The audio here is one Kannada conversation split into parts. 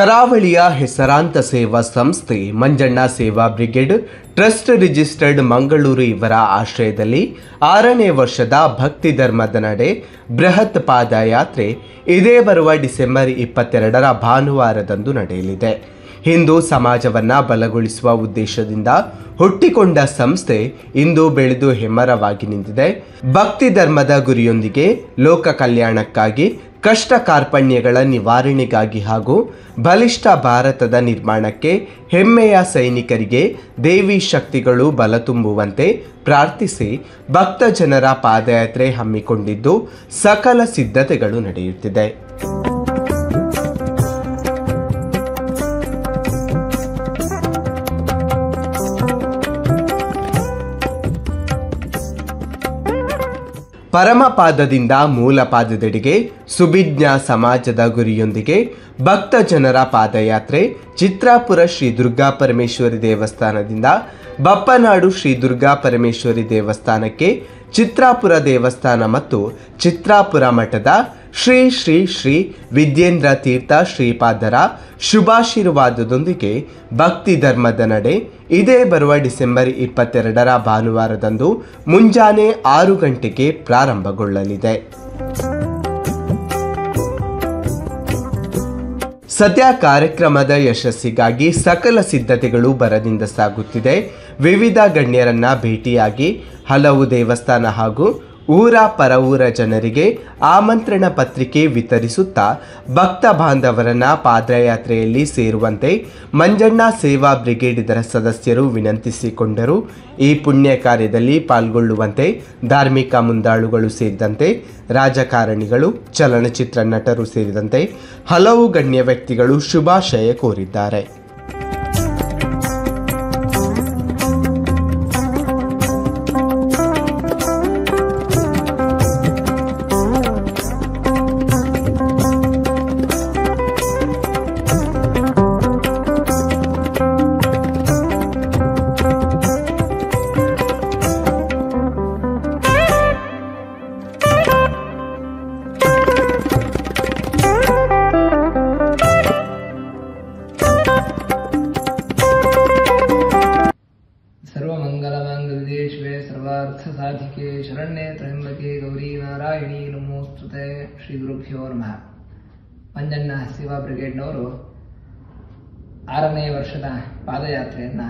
ಕರಾವಳಿಯ ಹೆಸರಾಂತ ಸೇವಾ ಸಂಸ್ಥೆ ಮಂಜಣ್ಣ ಸೇವಾ ಬ್ರಿಗೇಡ್ ಟ್ರಸ್ಟ್ ರಿಜಿಸ್ಟರ್ಡ್ ಮಂಗಳೂರು ಇವರ ಆಶ್ರಯದಲ್ಲಿ 6ನೇ ವರ್ಷದ ಭಕ್ತಿ ಧರ್ಮದ ನಡೆ ಬೃಹತ್ ಪಾದಯಾತ್ರೆ ಇದೇ ಬರುವ ಡಿಸೆಂಬರ್ 22ರ ಭಾನುವಾರದಂದು ನಡೆಯಲಿದೆ. ಹಿಂದೂ ಸಮಾಜವನ್ನು ಬಲಗೊಳಿಸುವ ಉದ್ದೇಶದಿಂದ ಹುಟ್ಟಿಕೊಂಡ ಸಂಸ್ಥೆ ಇಂದು ಬೆಳೆದು ಹೆಮ್ಮರವಾಗಿ ನಿಂತಿದೆ. ಭಕ್ತಿ ಧರ್ಮದ ಗುರಿಯೊಂದಿಗೆ ಲೋಕ ಕಲ್ಯಾಣಕ್ಕಾಗಿ, ಕಷ್ಟ ಕಾರ್ಪಣ್ಯಗಳ ನಿವಾರಣೆಗಾಗಿ ಹಾಗೂ ಬಲಿಷ್ಠ ಭಾರತದ ನಿರ್ಮಾಣಕ್ಕೆ ಹೆಮ್ಮೆಯ ಸೈನಿಕರಿಗೆ ದೇವಿ ಶಕ್ತಿಗಳು ಬಲ ತುಂಬುವಂತೆ ಪ್ರಾರ್ಥಿಸಿ ಭಕ್ತ ಜನರ ಪಾದಯಾತ್ರೆ ಹಮ್ಮಿಕೊಂಡಿದ್ದು ಸಕಲ ಸಿದ್ಧತೆಗಳು ನಡೆಯುತ್ತಿದೆ. ಪರಮಪಾದದಿಂದ ಮೂಲ ಪಾದದೆಡೆಗೆ ಸುಭಿಜ್ಞ ಸಮಾಜದ ಗುರಿಯೊಂದಿಗೆ ಭಕ್ತ ಜನರ ಪಾದಯಾತ್ರೆ ಚಿತ್ರಾಪುರ ಶ್ರೀ ದುರ್ಗಾ ಪರಮೇಶ್ವರಿ ದೇವಸ್ಥಾನದಿಂದ ಬಪ್ಪನಾಡು ಶ್ರೀ ದುರ್ಗಾ ಪರಮೇಶ್ವರಿ ದೇವಸ್ಥಾನಕ್ಕೆ, ಚಿತ್ರಾಪುರ ದೇವಸ್ಥಾನ ಮತ್ತು ಚಿತ್ರಾಪುರ ಮಠದ ಶ್ರೀ ಶ್ರೀ ಶ್ರೀ ವಿದ್ಯೇಂದ್ರ ತೀರ್ಥ ಶ್ರೀಪಾದರ ಶುಭಾಶೀರ್ವಾದದೊಂದಿಗೆ ಭಕ್ತಿ ಧರ್ಮದ ನಡೆ ಇದೇ ಬರುವ ಡಿಸೆಂಬರ್ 22ರ ಭಾನುವಾರದಂದು ಮುಂಜಾನೆ 6 ಗಂಟೆಗೆ ಪ್ರಾರಂಭಗೊಳ್ಳಲಿದೆ. ಸದ್ಯ ಕಾರ್ಯಕ್ರಮದ ಯಶಸ್ಸಿಗಾಗಿ ಸಕಲ ಸಿದ್ಧತೆಗಳು ಭರದಿಂದ ಸಾಗುತ್ತಿದೆ. ವಿವಿಧ ಗಣ್ಯರನ್ನ ಭೇಟಿಯಾಗಿ ಹಲವು ದೇವಸ್ಥಾನ ಹಾಗೂ ಊರ ಪರವೂರ ಜನರಿಗೆ ಆಮಂತ್ರಣ ಪತ್ರಿಕೆ ವಿತರಿಸುತ್ತಾ ಭಕ್ತ ಬಾಂಧವರನ್ನ ಪಾದಯಾತ್ರೆಯಲ್ಲಿ ಸೇರುವಂತೆ ಮಂಜಣ್ಣ ಸೇವಾ ಬ್ರಿಗೇಡ್ ಇದರ ಸದಸ್ಯರು ವಿನಂತಿಸಿಕೊಂಡರು. ಈ ಪುಣ್ಯ ಕಾರ್ಯದಲ್ಲಿ ಪಾಲ್ಗೊಳ್ಳುವಂತೆ ಧಾರ್ಮಿಕ ಮುಂದಾಳುಗಳು ಸೇರಿದಂತೆ ರಾಜಕಾರಣಿಗಳು, ಚಲನಚಿತ್ರ ನಟರು ಸೇರಿದಂತೆ ಹಲವು ಗಣ್ಯ ವ್ಯಕ್ತಿಗಳು ಶುಭಾಶಯ ಕೋರಿದ್ದಾರೆ. सर्वमंगलमांगल्ये शिवे सर्वार्थसाधिके शरण्ये त्र्यंबके गौरी नारायणी नमोस्तुते. ಶ್ರೀ ಗುರುಭ್ಯೋ ನಮಃ. ಮಂಜಣ್ಣ ಸೇವಾ ಬ್ರಿಗೇಡ್ನವರು 6ನೇ ವರ್ಷದ ಪಾದಯಾತ್ರೆಯನ್ನು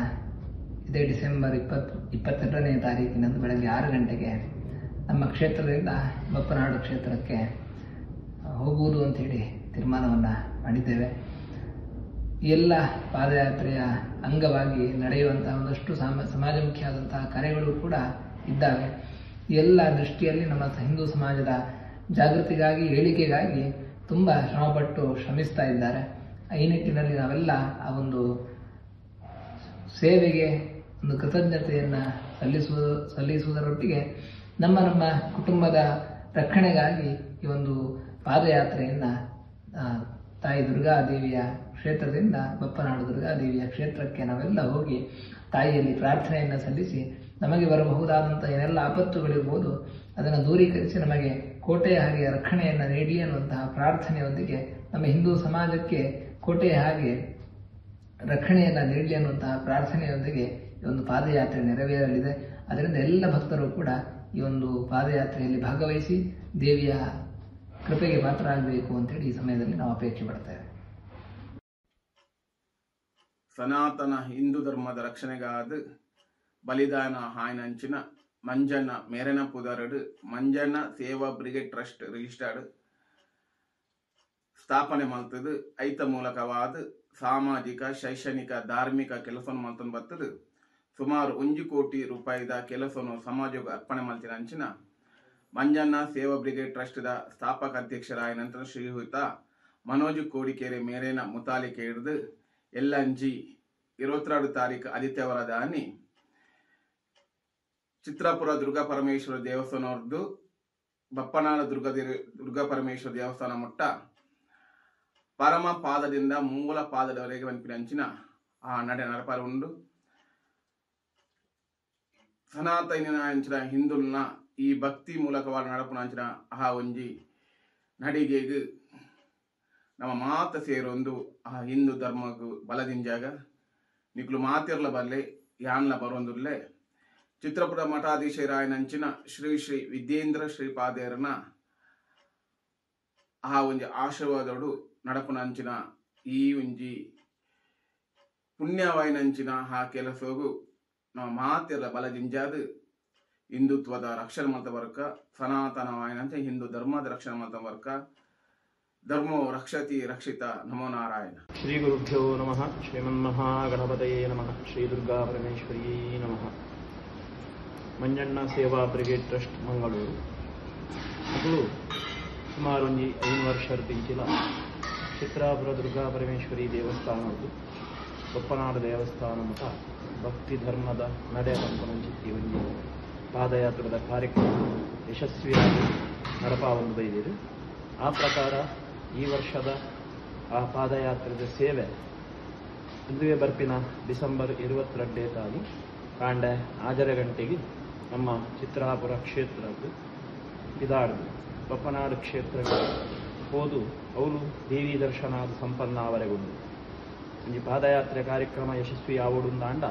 ಇದೇ ಡಿಸೆಂಬರ್ 22ನೇ ತಾರೀಕಿನಂದು ಬೆಳಗ್ಗೆ 6 ಗಂಟೆಗೆ ನಮ್ಮ ಕ್ಷೇತ್ರದಿಂದ ಬಪ್ಪನಾಡು ಕ್ಷೇತ್ರಕ್ಕೆ ಹೋಗುವುದು ಅಂತೇಳಿ ತೀರ್ಮಾನವನ್ನು ಮಾಡಿದ್ದೇವೆ. ಎಲ್ಲ ಪಾದಯಾತ್ರೆಯ ಅಂಗವಾಗಿ ನಡೆಯುವಂತಹ ಒಂದಷ್ಟು ಸಮಾಜಮುಖಿಯಾದಂತಹ ಕಾರ್ಯಗಳು ಕೂಡ ಇದ್ದಾವೆ. ಎಲ್ಲ ದೃಷ್ಟಿಯಲ್ಲಿ ನಮ್ಮ ಹಿಂದೂ ಸಮಾಜದ ಜಾಗೃತಿಗಾಗಿ, ಏಳಿಗೆಗಾಗಿ ತುಂಬ ಶ್ರಮಿಸ್ತಾ ಇದ್ದಾರೆ. ಈ ನಿಟ್ಟಿನಲ್ಲಿ ನಾವೆಲ್ಲ ಆ ಒಂದು ಸೇವೆಗೆ ಒಂದು ಕೃತಜ್ಞತೆಯನ್ನು ಸಲ್ಲಿಸುವುದರೊಟ್ಟಿಗೆ ನಮ್ಮ ಕುಟುಂಬದ ರಕ್ಷಣೆಗಾಗಿ ಈ ಒಂದು ಪಾದಯಾತ್ರೆಯನ್ನು ತಾಯಿ ದುರ್ಗಾದೇವಿಯ ಕ್ಷೇತ್ರದಿಂದ ಬಪ್ಪನಾಡು ದುರ್ಗಾದೇವಿಯ ಕ್ಷೇತ್ರಕ್ಕೆ ನಾವೆಲ್ಲ ಹೋಗಿ ತಾಯಿಯಲ್ಲಿ ಪ್ರಾರ್ಥನೆಯನ್ನು ಸಲ್ಲಿಸಿ ನಮಗೆ ಬರಬಹುದಾದಂಥ ಏನೆಲ್ಲ ಆಪತ್ತುಗಳಿರ್ಬೋದು ಅದನ್ನು ದೂರೀಕರಿಸಿ ನಮಗೆ ಕೋಟೆಯ ಹಾಗೆ ರಕ್ಷಣೆಯನ್ನು ನೀಡಿ ಅನ್ನುವಂತಹ ಪ್ರಾರ್ಥನೆಯೊಂದಿಗೆ ನಮ್ಮ ಹಿಂದೂ ಸಮಾಜಕ್ಕೆ ಕೋಟೆಯ ಹಾಗೆ ರಕ್ಷಣೆಯನ್ನು ನೀಡಲಿ ಅನ್ನುವಂತಹ ಪ್ರಾರ್ಥನೆಯೊಂದಿಗೆ ಈ ಒಂದು ಪಾದಯಾತ್ರೆ ನೆರವೇರಲಿದೆ. ಅದರಿಂದ ಎಲ್ಲ ಭಕ್ತರು ಕೂಡ ಈ ಒಂದು ಪಾದಯಾತ್ರೆಯಲ್ಲಿ ಭಾಗವಹಿಸಿ ದೇವಿಯ ಕೃಪೆಗೆ ಪಾತ್ರರಾಗಬೇಕು ಅಂತೇಳಿ ಈ ಸಮಯದಲ್ಲಿ ನಾವು ಅಪೇಕ್ಷೆ ಪಡ್ತೇವೆ. ಸನಾತನ ಹಿಂದೂ ಧರ್ಮದ ರಕ್ಷಣೆಗಾದ ಬಲಿದಾನ ಹಾಯ್ನಂಚಿನ ಮಂಜಣ್ಣ ಮೇರನ ಪುದರಡು ಮಂಜಣ್ಣ ಸೇವಾ ಬ್ರಿಗೇಡ್ ಟ್ರಸ್ಟ್ ರಿಜಿಸ್ಟರ್ಡ್ ಸ್ಥಾಪನೆ ಮಲ್ತದು ಐತ ಮೂಲಕವಾದ ಸಾಮಾಜಿಕ, ಶೈಕ್ಷಣಿಕ, ಧಾರ್ಮಿಕ ಕೆಲಸವನ್ನು ಮಲ್ತೊಂದು ಬರ್ತದು. ಸುಮಾರು 1 ಕೋಟಿ ರೂಪಾಯಿದ ಕೆಲಸವನ್ನು ಸಮಾಜಕ್ಕೆ ಅರ್ಪಣೆ ಮಲ್ತಿನ ಅಂಚಿನ ಮಂಜಣ್ಣ ಸೇವಾ ಬ್ರಿಗೇಡ್ ಟ್ರಸ್ಟ್ ದ ಸ್ಥಾಪಕ ಅಧ್ಯಕ್ಷರಾಯ ನಂತರ ಶ್ರೀಯುತ ಮನೋಜ್ ಕೋಡಿಕೆರೆ ಮೇರೇನ ಮುತಾಲಿಕೆ ಹಿಡಿದು ಎಲ್ಲಂಜಿ 22 ತಾರೀಕು ಆದಿತ್ಯವಾರದ ಅನ್ನಿ ಚಿತ್ರಾಪುರ ದುರ್ಗಾ ಪರಮೇಶ್ವರ ದೇವಸ್ಥಾನದ್ದು ಬಪ್ಪನಾಳ ದುರ್ಗಾ ಪರಮೇಶ್ವರ ದೇವಸ್ಥಾನ ಮುಟ್ಟ ಪರಮ ಪಾದದಿಂದ ಮೂಲ ಪಾದದವರೆಗೆ ಅಂಚಿನ ಆ ನಡೆ ನಡಪಾರ ಉಂಡು. ಸನಾತನ ಅಂಚಿನ ಹಿಂದುಲ್ನ ಈ ಭಕ್ತಿ ಮೂಲಕವಾದ ನಡಪುನ ಅಂಚಿನ ಆ ಒಂಜಿ ನಡಿಗೆಗ್ ನಮ್ಮ ಮಾತ ಸೇರೊಂದು ಆ ಹಿಂದೂ ಧರ್ಮಗೂ ಬಲದಿಂಜಾಗ ನಿಕ್ಲು ಮಾತಿರ್ಲ ಬಲ್ಲೆ ಯಾನ್ಲ ಬರೊಂದುಲ್ಲೆ ಚಿತ್ರಪುರ ಮಠಾಧೀಶರಾಯನಂಚಿನ ಶ್ರೀ ಶ್ರೀ ವಿದ್ಯೇಂದ್ರ ಶ್ರೀಪಾದೇರನ ಆ ಒಂಜಿ ಆಶೀರ್ವಾದೋಡು ನಡಪುನಂಚಿನ ಈ ಒಂಜಿ ಪುಣ್ಯವಾಯಿನಂಚಿನ ಆ ಕೆಲಸಗೂ ನಾವು ಮಾತಿರ್ಲ ಬಲದಿಂಜಾದು ಹಿಂದುತ್ವದ ರಕ್ಷಣೆ ಮಾಡ್ತಾ ಬರ್ಕ ಸನಾತನವಾಯಿನಂಚ ಹಿಂದೂ ಧರ್ಮದ ರಕ್ಷಣೆ ಮಾಡ್ತಾ ಬರ್ಕ ಧರ್ಮೋ ರಕ್ಷತಿ ರಕ್ಷಿತ ನಮೋ ನಾರಾಯಣ. ಶ್ರೀ ಗುರುಭ್ಯೋ ನಮಃ. ಶ್ರೀಮನ್ಮಹಾಗಣಪತಯೇ ನಮಃ. ಶ್ರೀ ದುರ್ಗಾ ಪರಮೇಶ್ವರಿಯೇ ನಮಃ. ಮಂಜಣ್ಣ ಸೇವಾ ಬ್ರಿಗೇಡ್ ಟ್ರಸ್ಟ್ ಮಂಗಳೂರು ಅದು ಸುಮಾರು 5 ವರ್ಷದ ಪಿಂಚಿಲ ಚಿತ್ರಾಪುರ ದುರ್ಗಾ ಪರಮೇಶ್ವರಿ ದೇವಸ್ಥಾನದ್ದು ಬೊಪ್ಪನಾಡು ದೇವಸ್ಥಾನ ಮಠ ಭಕ್ತಿ ಧರ್ಮದ ನಡೆ ಪಂಪನಂಚಿತ್ತಿ ಒಂಜಿ ಪಾದಯಾತ್ರದ ಕಾರ್ಯಕ್ರಮ ಯಶಸ್ವಿಯಾಗಿ ನಡಪಾವೊಂದು ಬೈದಿರು. ಆ ಪ್ರಕಾರ ಈ ವರ್ಷದ ಆ ಪಾದಯಾತ್ರೆದ ಸೇವೆ ಮದುವೆ ಬರ್ಪಿನ ಡಿಸೆಂಬರ್ 22 ಕಾಂಡೆ 6 ಗಂಟೆಗೆ ನಮ್ಮ ಚಿತ್ರಾಪುರ ಕ್ಷೇತ್ರದ ಇದಾಡ್ದು ಬೊಪ್ಪನಾಡು ಕ್ಷೇತ್ರಕ್ಕೆ ಹೋದು ಅವಳು ದೇವಿ ದರ್ಶನದ ಸಂಪನ್ನಾವರೆಗೊಂಡು ಈ ಪಾದಯಾತ್ರೆ ಕಾರ್ಯಕ್ರಮ ಯಶಸ್ವಿ ಆವಡುಂದಾಂಡ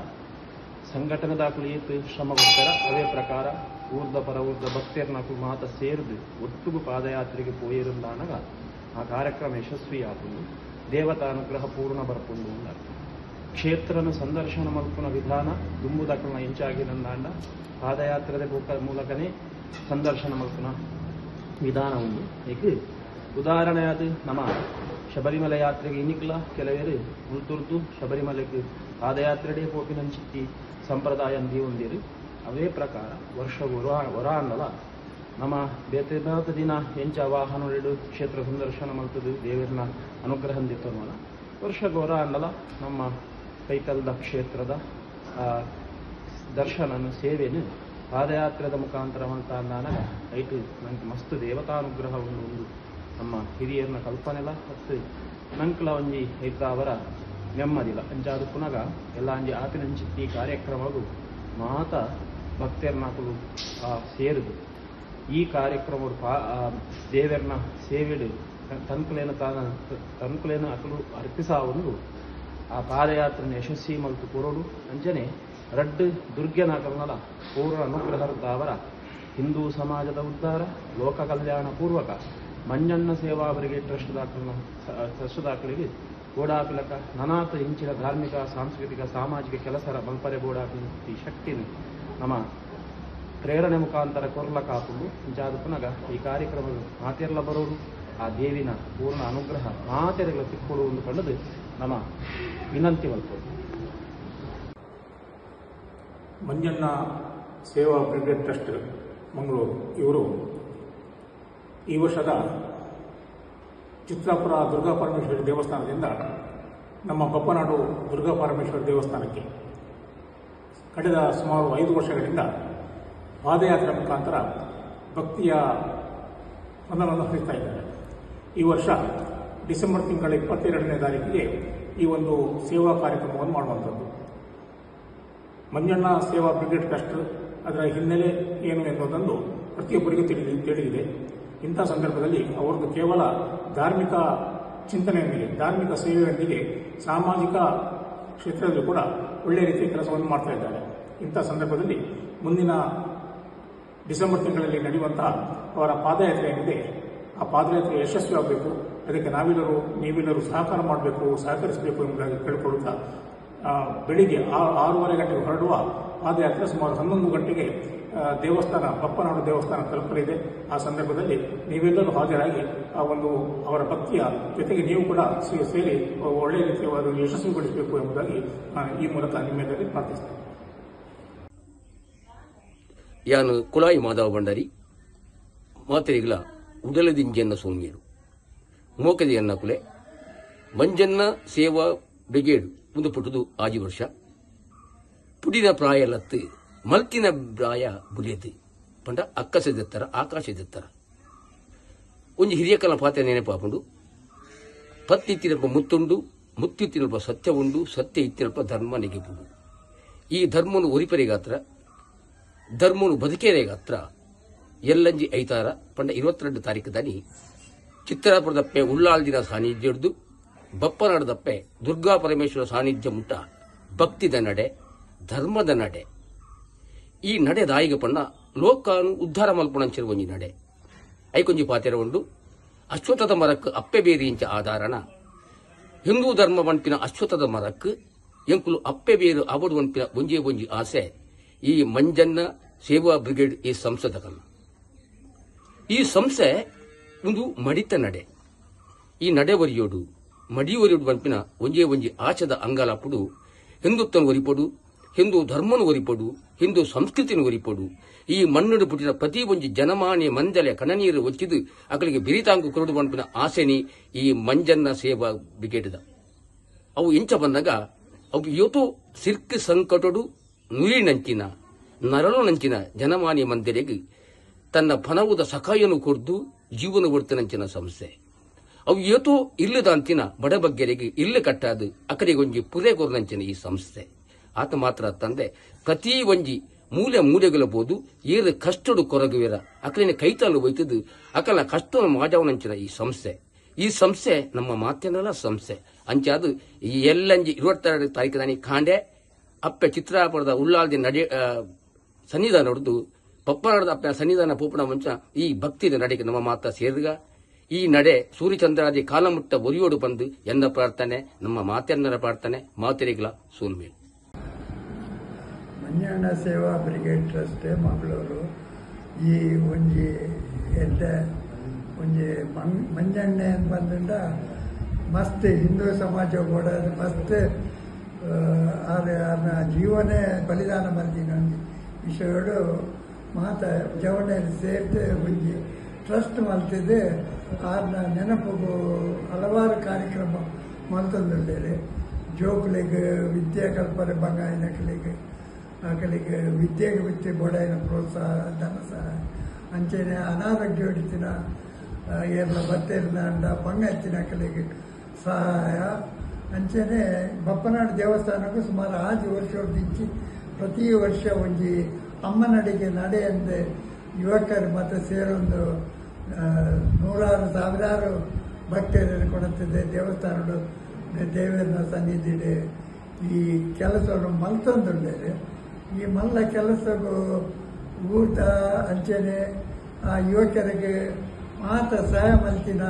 ಸಂಘಟನೆದಾಕಲು ಏತು ಶ್ರಮ ಕೊಡ್ತಾರ ಅದೇ ಪ್ರಕಾರ ಊರ್ದ ಪರ ಊರ್ದ ಭಕ್ತರ್ನಕು ಮಾತ ಸೇರಿದು ಒಟ್ಟಿಗೂ ಪಾದಯಾತ್ರೆಗೆ ಪೋಯಿರುಂದಾನಾಗ ಆ ಕಾರ್ಯಕ್ರಮ ಯಶಸ್ವಿ ಆಪುಂಡು ದೇವತಾನುಗ್ರಹ ಪೂರ್ಣ ಬರ್ಪುಂಡು ಅಂದ ಕ್ಷೇತ್ರನ ಸಂದರ್ಶನ ಮಲ್ಪುನ ವಿಧಾನ ದುಂಬುದಕಲ್ನ ಎಂಚಾಗಿರಂದಾಂಡ ಪಾದಯಾತ್ರೆದ ಮೂಲಕನೇ ಸಂದರ್ಶನ ಮಲ್ಪುನ ವಿಧಾನ ಉಂಡು. ಈಗ ಉದಾಹರಣೆ ಅದು ನಮ್ಮ ಶಬರಿಮಲೆ ಯಾತ್ರೆಗೆ ಇನ್ನಿಕ್ಲ ಕೆಲವೇರು ಉಳ್ತುರ್ದು ಶಬರಿಮಲೆಗೆ ಪಾದಯಾತ್ರೆಡೆ ಪೋಪಿನಂಚಿತ್ತಿ ಸಂಪ್ರದಾಯ ಅಂದಿ ಹೊಂದಿರು. ಅವೇ ಪ್ರಕಾರ ವರ್ಷ ಹೊರಾಂಡಲ ನಮ್ಮ ಬೇತ ದಿನ ಎಂಚ ವಾಹನಗಳು ಕ್ಷೇತ್ರ ಸಂದರ್ಶನ ಮಲ್ತದು ದೇವರನ್ನ ಅನುಗ್ರಹ ಹೊಂದಿತ್ತನೋಣ ವರ್ಷ ಹೊರಾಂಡಲ ನಮ್ಮ ಕೈಕಲ್ದ ಕ್ಷೇತ್ರದ ದರ್ಶನ ಸೇವೆನು ಪಾದಯಾತ್ರೆದ ಮುಖಾಂತರ ಮಲ್ತ ಅಂದಾನಾಗ ಐಟು ನಂಗೆ ಮಸ್ತ್ ದೇವತಾನುಗ್ರಹ ಒಂದು ನಮ್ಮ ಹಿರಿಯರನ್ನ ಕಲ್ಪನೆಲ್ಲ ಮತ್ತು ನಂಕ್ಲ ಒಂಜಿ ಐತ ಅವರ ನೆಮ್ಮದಿಲ್ಲ ಅಂಚಾದು ಪುನಗ ಎಲ್ಲ ಅಂಜಿ ಆಪಿನಂಚಿತ್ತಿ ಕಾರ್ಯಕ್ರಮಗಳು ಮಾತ ಭಕ್ತರ್ನಾಕಲು ಸೇರಿದು ಈ ಕಾರ್ಯಕ್ರಮ ದೇವರನ್ನ ಸೇವೆಡು ತನ್ಕುಲೇನ ಅಕಲು ಅರ್ಪಿಸ ಒಂದು ಆ ಪಾದಯಾತ್ರೆನ ಯಶಸ್ವಿ ಮಲ್ತು ಕೊರೋಡು ಅಂಜನೆ ರಡ್ಡು ದುರ್ಗ್ಯನಾಕಲ್ನಲ ಪೂರ್ಣ ಅನುಗ್ರಹದ ಹಿಂದೂ ಸಮಾಜದ ಉದ್ಧಾರ ಲೋಕ ಕಲ್ಯಾಣ ಪೂರ್ವಕ ಮಂಜಣ್ಣ ಸೇವಾ ಬ್ರಿಗೇಡ್ ಟ್ರಸ್ಟ್ ದಾಖಲೆಗೆ ಬೋಡಾಪಿಲಕ ನನಾತ ಇಂಚಿನ ಧಾರ್ಮಿಕ ಸಾಂಸ್ಕೃತಿಕ ಸಾಮಾಜಿಕ ಕೆಲಸರ ಮಲ್ಪರೆ ಬೋಡಾಪಿ ಶಕ್ತಿ ನಮ್ಮ ಪ್ರೇರಣೆ ಮುಖಾಂತರ ಕೊರ್ಲಕ ಹಾಕೊಂಡು ಇಂಚಾದ ಪುನಗ ಈ ಕಾರ್ಯಕ್ರಮಗಳು ಮಾತೆರ್ಲ ಬರೋರು ಆ ದೇವಿನ ಪೂರ್ಣ ಅನುಗ್ರಹ ಮಾತೆರೆಗಳ ತಿಕ್ಕೊಡುವುದು ಕಂಡದು ನಮ್ಮ ವಿನಂತಿ ಮಲ್ಪೋದು. ಮಂಜಣ್ಣ ಸೇವಾ ಬ್ರಿಗೇಡ್ ಟ್ರಸ್ಟ್ ಮಂಗಳೂರು ಇವರು ಈ ವರ್ಷದ ಚಿತ್ರಾಪುರ ದುರ್ಗಾ ಪರಮೇಶ್ವರಿ ದೇವಸ್ಥಾನದಿಂದ ನಮ್ಮ ಬೊಪ್ಪನಾಡು ದುರ್ಗಾ ಪರಮೇಶ್ವರಿ ದೇವಸ್ಥಾನಕ್ಕೆ ಕಳೆದ ಸುಮಾರು 5 ವರ್ಷಗಳಿಂದ ಪಾದಯಾತ್ರೆ ಮುಖಾಂತರ ಭಕ್ತಿಯ ಸ್ಪಂದನವನ್ನು ಹರಿಸ್ತಾ ಇದ್ದಾರೆ. ಈ ವರ್ಷ ಡಿಸೆಂಬರ್ ತಿಂಗಳ 22ನೇ ತಾರೀಕಿಗೆ ಈ ಒಂದು ಸೇವಾ ಕಾರ್ಯಕ್ರಮವನ್ನು ಮಾಡುವಂಥದ್ದು. ಮಂಜಣ್ಣ ಸೇವಾ ಬ್ರಿಗೇಡ್ ಟ್ರಸ್ಟ್ ಅದರ ಹಿನ್ನೆಲೆ ಏನು ಎನ್ನುವುದನ್ನು ಪ್ರತಿಯೊಬ್ಬರಿಗೂ ತಿಳಿದಿದೆ. ಇಂಥ ಸಂದರ್ಭದಲ್ಲಿ ಅವರದ್ದು ಕೇವಲ ಧಾರ್ಮಿಕ ಚಿಂತನೆಯೊಂದಿಗೆ ಧಾರ್ಮಿಕ ಸೇವೆಯೊಂದಿಗೆ ಸಾಮಾಜಿಕ ಕ್ಷೇತ್ರದಲ್ಲೂ ಕೂಡ ಒಳ್ಳೆಯ ರೀತಿಯ ಕೆಲಸವನ್ನು ಮಾಡ್ತಾ ಇದ್ದಾರೆ. ಇಂಥ ಸಂದರ್ಭದಲ್ಲಿ ಮುಂದಿನ ಡಿಸೆಂಬರ್ ತಿಂಗಳಲ್ಲಿ ನಡೆಯುವಂತಹ ಅವರ ಪಾದಯಾತ್ರೆ ಏನಿದೆ ಆ ಪಾದಯಾತ್ರೆ ಯಶಸ್ವಿಯಾಗಬೇಕು. ಅದಕ್ಕೆ ನೀವೆಲ್ಲರೂ ಸಹಕಾರ ಮಾಡಬೇಕು, ಸಹಕರಿಸಬೇಕು ಎಂಬುದಾಗಿ ಕೇಳಿಕೊಳ್ಳುತ್ತಾ ಬೆಳಿಗ್ಗೆ 6:30 ಗಂಟೆಗೆ ಹೊರಡುವ ಪಾದಯಾತ್ರೆ ಸುಮಾರು 11 ಗಂಟೆಗೆ ಬೊಪ್ಪನಾಡು ದೇವಸ್ಥಾನ ತಲುಪಲಿದೆ. ಆ ಸಂದರ್ಭದಲ್ಲಿ ನೀವೆಲ್ಲರೂ ಹಾಜರಾಗಿ ಆ ಒಂದು ಅವರ ಭಕ್ತಿಯ ಜೊತೆಗೆ ನೀವು ಕೂಡ ಸೇರಿ ಒಳ್ಳೆಯ ರೀತಿಯ ಯಶಸ್ವಿಗೊಳಿಸಬೇಕು ಎಂಬುದಾಗಿ ಈ ಮೂಲಕ ನಿಮ್ಮೆಲ್ಲರಿಗೆ ಪ್ರಾರ್ಥಿಸ್ತೇನೆ. ಯಾನು ಕುಳಾಯಿ ಮಾಧವ ಭಂಡಾರಿ ಮಾತೆರಿಗಳ ಉಡಲದಿಂಜನ್ನ ಸೋಮ್ಯರು ಮೋಕದಿಯನ್ನ ಕುಲೆ ಮಂಜನ್ನ ಸೇವಾ ಬ್ರಿಗೇಡ್ ಮುಂದೆ ಪುಟ್ಟದು ಆಜಿ ವರ್ಷ ಪುಡಿನ ಪ್ರಾಯ ಲತ್ತು ಮಲ್ತಿನ ಪ್ರಾಯ ಬುಲಿಯದು ಪಂಡ ಅಕ್ಕಸದೆತ್ತರ ಆಕಾಶದೆತ್ತರ ಒಂಜಿ ಹಿರಿಯ ಕಾಲ ಪಾತ್ರ ನೆನಪಾಪುಂಡು ಪತ್ತಿತ್ತಿನಲ್ಪ ಮುತ್ತುಂಡು ಮುತ್ತಿತ್ತಿನಲ್ಪ ಸತ್ಯ ಉಂಡು ಸತ್ಯ ಇತ್ತಿನಲ್ಪ ಧರ್ಮ ನೆಗೆಪುಡು ಈ ಧರ್ಮನು ಒರಿಪರೆಗಾತ್ರ ಧರ್ಮನು ಬದುಕೇರೆಗಾತ್ರ ಎಲ್ಲಂಜಿ ಐತಾರ ಪಂಡ 22 ತಾರೀಕು ದಾನಿ ಚಿತ್ರಾಪುರದಪ್ಪೆ ಉಳ್ಳಾಲ್ದಿನ ಸಾನ್ನಿಧ್ಯ ಹಿಡಿದು ಬಪ್ಪನಾಡದಪ್ಪೆ ದುರ್ಗಾ ಪರಮೇಶ್ವರ ಸಾನ್ನಿಧ್ಯ ಮುಟ್ಟ ಭಕ್ತಿದ ನಡೆ ಧರ್ಮದ ನಡೆ ಈ ನಡೆ ದಾಯಿಗೆ ಪಣ್ಣ ಲೋಕಾನು ಉದ್ಧಾರ ಮಲ್ಪಣಂಚಿನ ಒಂಜಿ ನಡೆ ಐಕೊಂಜಿ ಪಾತೆರ ಉಂಡು ಅಶ್ವತ್ಥದ ಮರಕ್ಕೆ ಅಪ್ಪೆ ಬೇರಿಂಚ ಆಧಾರಣ ಹಿಂದೂ ಧರ್ಮ ಪಂಪಿನ ಅಶ್ವತ್ಥದ ಮರಕ್ಕೆ ಎಂಕುಲು ಅಪ್ಪೆ ಬೇರು ಅವಡು ಪಂಪಿನ ಒಂಜಿ ಆಸೆ ಈ ಮಂಜನ್ನ ಸೇವಾ ಬ್ರಿಗೇಡ್ ಈ ಸಂಸದಕಲ್ಲ ಈ ಸಂಸ್ಥೆ ಒಂದು ಮಡಿತ ನಡೆ ಈ ನಡೆ ಒರಿಯೋಡು ಮಡಿಯೊರಿಯೋಡು ಪಂಪಿನ ಒಂಜಿ ಆಚದ ಅಂಗಾಲಪುಡು ಹಿಂದುತ್ವನ ಒರಿಪಡು ಹಿಂದೂ ಧರ್ಮನ ಒರಿಪಡು ಹಿಂದೂ ಸಂಸ್ಕೃತಿನ ಒರಿಪಡು ಈ ಮಣ್ಣುಡು ಪುಟ್ಟಿನ ಪ್ರತಿ ಒಂಜಿ ಜನಮಾನ್ಯ ಮಂದಲೆ ಕಣನೀರು ಒಚ್ಚಿದು ಅಕಲಿಗೆ ಬಿರಿತಾಂಗು ಕೊರಡು ಪಂಪಿನ ಆಸೆನಿ ಈ ಮಂಜನ್ನ ಸೇವಾ ಬ್ರಿಗೇಡ್ದ ಅವು ಇಂಚ ಬಂದಾಗ ಅವು ಇವತ್ತು ಸಿರ್ಕ್ ಸಂಕಟಡು ನುರಿನಂಚಿನ ನರಳು ನಂಚಿನ ಜನಮಾನ್ಯ ಮಂದಿರಿಗೆ ತನ್ನ ಫನವುದ ಸಕಾಯನು ಕೊಡ್ದು ಜೀವನ ಒಡ್ತನಂಚಿನ ಸಂಸ್ಥೆ ಅವು ಇವತ್ತು ಇಲ್ಲದ ಅಂಚಿನ ಬಡಬಗ್ಗರಿಗೆ ಇಲ್ಲಿ ಕಟ್ಟಾದು ಅಕಡೆಗೊಂಜಿ ಪುದೆ ಕೊರನಂಚಿನ ಈ ಸಂಸ್ಥೆ ಆತ ಮಾತ್ರ ತಂದೆ ಪ್ರತಿ ಒಂಜಿ ಮೂಲೆಗಳ ಬೋದು ಏರು ಕಷ್ಟಡು ಕೊರಗುವಿರ ಅಕಲಿನ ಕೈತಾಲು ಒಯ್ತದು ಅಕಲ ಕಷ್ಟ ಮಾಜವನಂಚಿನ ಈ ಸಂಸ್ಥೆ ನಮ್ಮ ಮಾತೆನಲ್ಲ ಸಂಸ್ಥೆ ಅಂಚಾದು ಈ ಎಲ್ಲಂಜಿ 22 ತಾರೀಕು ಕಾಂಡೆ ಅಪ್ಪೆ ಚಿತ್ರಾಪುರದ ಉಳ್ಳಾಲ್ದಿ ನಡೆ ಸನ್ನಿಧಾನ ಹೊಡೆದು ಪಪ್ಪನಾಡದ ಅಪ್ಪನ ಸನ್ನಿಧಾನ ಪೂಪಣ ಮುಂಚ ಈ ಭಕ್ತಿದ ನಡೆಗೆ ನಮ್ಮ ಮಾತ ಸೇರಿಗ ಈ ನಡೆ ಸೂರ್ಯಚಂದ್ರಾದಿ ಕಾಲಮುಟ್ಟ ಒರಿಯೋಡು ಬಂದು ಎನ್ನ ಪ್ರಾರ್ಥನೆ ನಮ್ಮ ಮಾತೆನ್ನರ ಪ್ರಾರ್ಥನೆ ಮಾತೆರಿಗಳ ಸೂಲ್ಮೇಲು ಮಂಜಣ್ಣ ಸೇವಾ ಬ್ರಿಗೇಡ್ ಟ್ರಸ್ಟ್ ಮಂಗಳೂರು ಈ ಒಂಜಿ ಎಡ್ಡ ಒಂಜಿ ಮಂಜಣ್ಣೆ ಅಂತ ಬಂದಿಂದ ಮಸ್ತ್ ಹಿಂದೂ ಸಮಾಜ ಕೂಡ ಮಸ್ತ್ ಆರ್ನ ಜೀವನೇ ಬಲಿದಾನ ಮಲ್ತಿನ ವಿಷಯಗಳು ಮಾತ ಜವಣೆಯಲ್ಲಿ ಸೇರ್ತು ಒಂಜಿ ಟ್ರಸ್ಟ್ ಮಲ್ತಿದ್ದು ಆರ್ನ ನೆನಪು ಹಲವಾರು ಕಾರ್ಯಕ್ರಮ ಮಲ್ತೊಂದುಲ್ಲೇರಿ ಜೋಕುಲಿಗೆ ವಿದ್ಯಾ ಕಲ್ಪನೆ ಬಂಗಾಯಿನಕಲಿಗೆ ಆಕಲಿಗೆ ವಿದ್ಯೆಗೆ ವಿದ್ಯೆ ಬೋಡಾಯಿನ ಪ್ರೋತ್ಸಾಹ ಧನ ಸಹಾಯ ಅಂಚೆನೆ ಅನಾರೋಗ್ಯ ಹಿಡಿತಿನ ಏರ್ಲ ಬತ್ತೇರಿನ ಅಂಡ ಪಂಗ ಎತ್ತಿನ ಅಕಲಿಗೆ ಸಹಾಯ ಅಂಚೆನೆ ಬಪ್ಪನಾಡು ದೇವಸ್ಥಾನಕ್ಕೂ ಸುಮಾರು 5 ವರ್ಷ ದಿಂಚಿ ಪ್ರತಿ ವರ್ಷ ಒಂಜಿ ಅಮ್ಮನಡಿಗೆ ನಡೆ ಎಂದೆ ಯುವಕರು ಮತ್ತು ಸೇರೊಂದು 100 ಸಾವಿರಾರು ಭಕ್ತರು ಕೊಡುತ್ತಿದ್ದೆ ದೇವಸ್ಥಾನಡು ದೇವರನ್ನ ಸನ್ನಿಧಿಡೆ ಈ ಕೆಲಸವನ್ನು ಮಲ್ತೊಂದುಂಡೇರಿ ಈ ಮಲ್ಲ ಕೆಲಸಕ್ಕೂ ಊಟ ಅಂಚೆನೆ ಆ ಯುವಕರಿಗೆ ಮಾತ ಸಹಾಯ ಮಲ್ತಿನ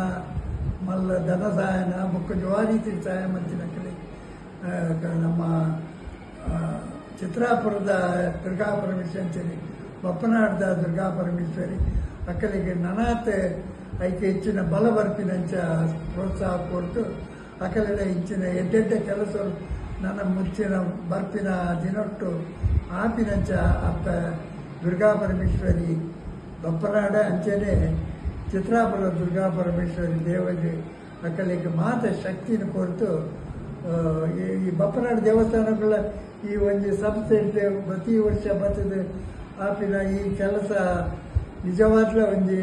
ಮಲ್ಲ ಧನ ಸಹಾಯನ ಮುಖ ಜವಾರೀತಿ ಸಹಾಯ ಮಲ್ತಿನ ಕಡೆ ನಮ್ಮ ಚಿತ್ರಾಪುರದ ದುರ್ಗಾ ಪರಮೇಶ್ವರಿ ಬಪ್ಪನಾಡದ ದುರ್ಗಾ ಪರಮೇಶ್ವರಿ ಅಕ್ಕಲಿಗೆ ನನಾತ್ ಐಕೆ ಹೆಚ್ಚಿನ ಬಲ ಬರ್ಪಿನಂಚ ಪ್ರೋತ್ಸಾಹ ಕೊಡ್ತು ಅಕಲೆಲ್ಲ ಇಂಚಿನ ಎಡ್ಡೆಡ್ಡೆ ಕೆಲಸ ನನ್ನ ಮುಚ್ಚಿನ ಬರ್ಪಿನ ದಿನೊಟ್ಟು ಆಪಿನಂಚ ಅಪ್ಪ ದುರ್ಗಾ ಪರಮೇಶ್ವರಿ ಬಪ್ಪನಾಡ ಅಂಚೆನೆ ಚಿತ್ರಾಪುರ ದುರ್ಗಾ ಪರಮೇಶ್ವರಿ ದೇವರಿಗೆ ಅಕಲಿಗೆ ಮಾತ ಶಕ್ತಿನ ಕೊಡ್ತು ಈ ಬಪ್ಪನಾಡ ದೇವಸ್ಥಾನಗಳ ಈ ಒಂದು ಸಂಸ್ಥೆ ಪ್ರತಿ ವರ್ಷ ಬರ್ತದೆ ಆಪಿನ ಈ ಕೆಲಸ ನಿಜವಾಗ್ಲೂ ಒಂದು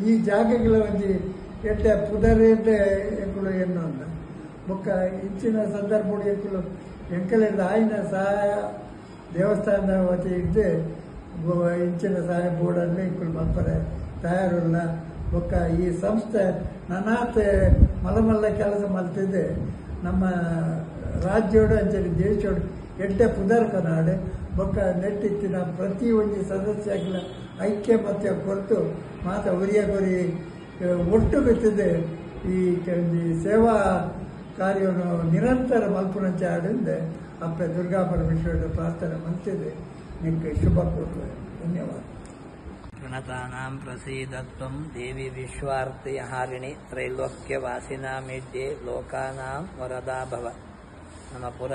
ಈ ಜಾಗಗಳ ಒಂದು ಎಡ್ಡ ಪುದರೇಟ ಎಂಕುಲು ಎನ್ನು ಅಂತ ಬೊಕ್ಕ ಇಂಚಿನ ಸಂದರ್ಭ ಎಂಕುಲು ಎಂಕಲಿಂದ ಆಯ್ನ ಸಹಾಯ ದೇವಸ್ಥಾನ ವತಿ ಇದ್ದು ಇಂಚಿನ ಸಹಾಯ ಬೋರ್ಡಲ್ಲಿ ಎಂಕುಲು ಮಲ್ಪರೆ ತಯಾರಿಲ್ಲ ಬೊಕ್ಕ ಈ ಸಂಸ್ಥೆ ನನಾತ್ ಮಲಮಲ್ಲ ಕೆಲಸ ಮಲ್ತಿದ್ದೆ ನಮ್ಮ ರಾಜ್ಯೋಡು ಅಂಚನೆ ದೇಶೋಡು ಎಡ್ಡೆ ಪುದರ್ಕನಾಡು ಬೊಕ್ಕ ನೆಟ್ಟಿತ್ತಿನ ಪ್ರತಿ ಒಂದು ಸದಸ್ಯಗಳ ಐಕ್ಯಮತ್ಯ ಕೊರತು ಮಾತ ಉರಿಯಗೊರಿ ಒಟ್ಟು ಬಿತ್ತಿದೆ ಈ ಸೇವಾ ಕಾರ್ಯವನ್ನು ನಿರಂತರ ಮಲ್ಪುನಂಚ ಆಡಿಂದೆ ಅಪ್ಪ ದುರ್ಗಾ ಪರಮೇಶ್ವರ ಪ್ರಾರ್ಥನೆ ಮಲ್ತಿದೆ ನಿಮಗೆ ಶುಭ ಕೋರುವೆ ಧನ್ಯವಾದ ಪ್ರಣತಾನಾಂ ಪ್ರಸೀದತ್ವಂ ದೇವಿ ವಿಶ್ವಾರ್ತಿ ಹಾರಿಣಿ ತ್ರೈಲೋಕ್ಯವಾಸಿನಾಮಿಡ್ಯೆ ಲೋಕಾನಾಂ ವರದಾ ಭವ ನಮ್ಮ ಪುರ